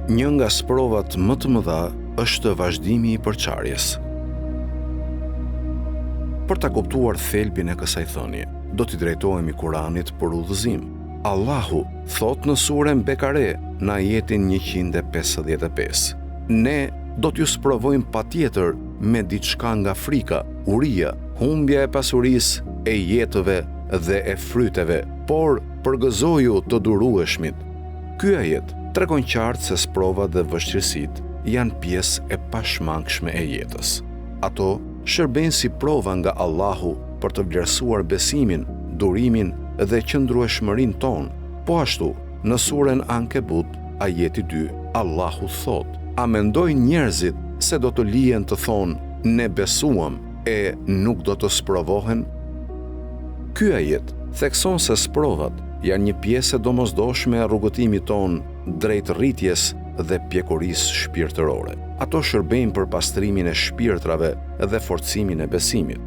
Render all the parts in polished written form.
Një nga sprovat më të mëdha është vazhdimi i përçarjes. Për ta kuptuar thelbin e kësaj thënie, do t'i drejtohemi Kuranit për udhëzim. Allahu thot në surën Bekare, në ajetin 155. Ne do t'ju sprovojmë patjetër me diçka nga frika, uria, humbja e pasurisë, e jetëve dhe e fryteve, por përgëzoju të durueshmit. Ky ajet tregon qartë se sprovat dhe vështirësitë janë pjesë e pashmangshme e jetës. Ato shërbejnë si prova nga Allahu për të vlerësuar besimin, durimin dhe qëndrueshmërinë tonë. Po ashtu, në surën Ankebut, ajeti 2, Allahu thot: A mendojnë njerëzit se do të lihen të thonë ne besuam e nuk do të sprovohen? Ky ajet thekson se sprovat janë një pjesë e domosdoshme e rrugëtimit tonë drejt rritjes dhe pjekurisë shpirtërore. Ato shërbejnë për pastrimin e shpirtrave dhe forcimin e besimit.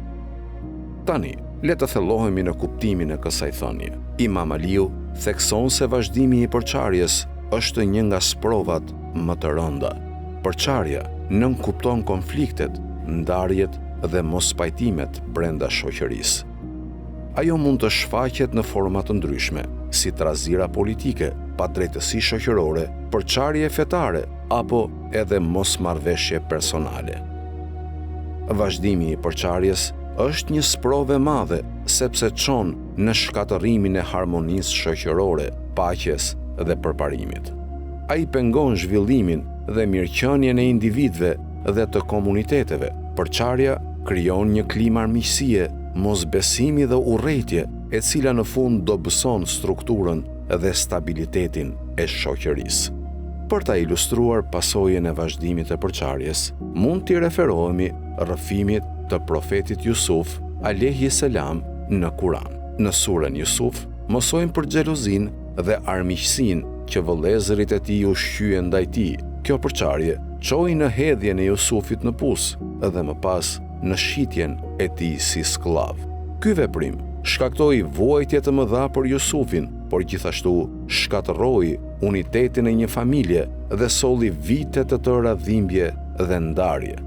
Tani, le të thellohemi në kuptimin e kësaj thënie. Imam Aliu thekson se vazhdimi i përçarjes është një nga sprovat më të rënda. Përçarja nënkupton konfliktet, ndarjet dhe mospajtimet brenda shoqërisë. Ajo mund të shfaqet në forma të ndryshme, si trazira politike, padrejtësi shoqërore, përçarje fetare apo edhe mosmarrveshje personale. Vazhdimi i përçarjes është një sprovë e madhe sepse çon në shkatërrimin e harmonisë shoqërore, paqes dhe përparimit. Ai pengon zhvillimin dhe mirëqenien e individëve dhe të komuniteteve. Përçarja krijon një klimë armiqësie, mosbesimi dhe urrëtie, e cila në fund dobëson strukturën dhe stabilitetin e shoqërisë. Për ta ilustruar pasojën e vazhdimit të përçarjes, mund t'i referohemi rrëfimit të profetit Jusuf alayhi salam në Kur'an. Në surën Jusuf mësojmë për xhelozinë dhe armiqësinë që vëllezërit e tij u shqyen ndaj tij. Kjo përçarje çoi në hedhjen e Jusufit në pus dhe më pas në shitjen e tij si skllav. Ky veprim shkaktoi vuajtje të mëdha për Jusufin, por gjithashtu shkatërroi unitetin e një familje dhe solli vite të tëra dhimbje dhe ndarje.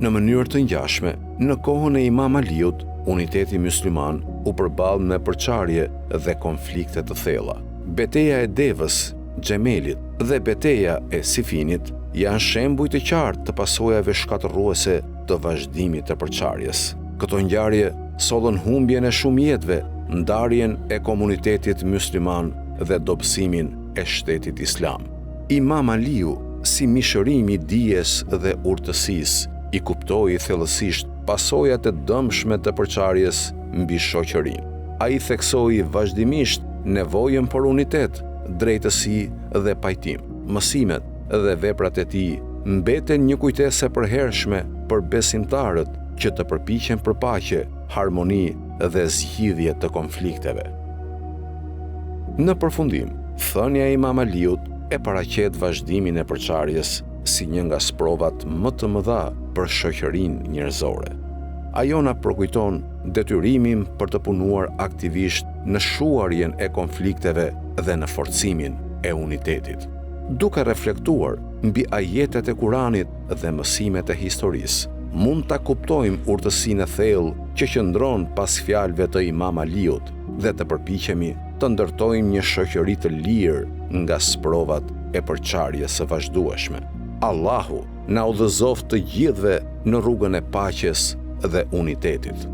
Në mënyrë të ngjashme, në kohën e Imam Aliut, uniteti mysliman u përball me përçarje dhe konflikte të thella. Betejë e Devës, Xhemelit dhe betejë e Sifinit janë shembuj të qartë të pasojave shkatërruese të vazhdimit të përçarjes. Këto ngjarje sollën humbjen e shumë jetëve, ndarjen e komunitetit mysliman dhe dobësimin e shtetit islam. Imam Aliu, si mishërimi i dijes dhe urtësisë, i kuptoi thellësisht pasojat e dëmshme të përçarjes mbi shoqërinë. Ai theksoi vazhdimisht nevojën për unitet, drejtësi dhe pajtim. Mësimet dhe veprat e tij mbeten një kujtesë e përhershme për besimtarët që të përpiqen për paqe, harmoni dhe zgjidhje të konflikteve. Në përfundim, thënia e Imam Aliut e paraqet vazhdimin e përçarjes si një nga sprovat më të mëdha për shoqërinë njerëzore. Ajo na përkujton detyrimin për të punuar aktivisht në shuarjen e konflikteve dhe në forcimin e unitetit. Duke reflektuar mbi ajetet e Kuranit dhe mësimet e historisë, mund ta kuptojmë urtësinë e thellë që qëndron pas fjalëve të Imam Aliut dhe të përpiqemi të ndërtojmë një shoqëri të lirë nga sprovat e përçarjes së vazhdueshme. Allahu na udhëzoft të gjithëve në rrugën e paqes dhe unitetit.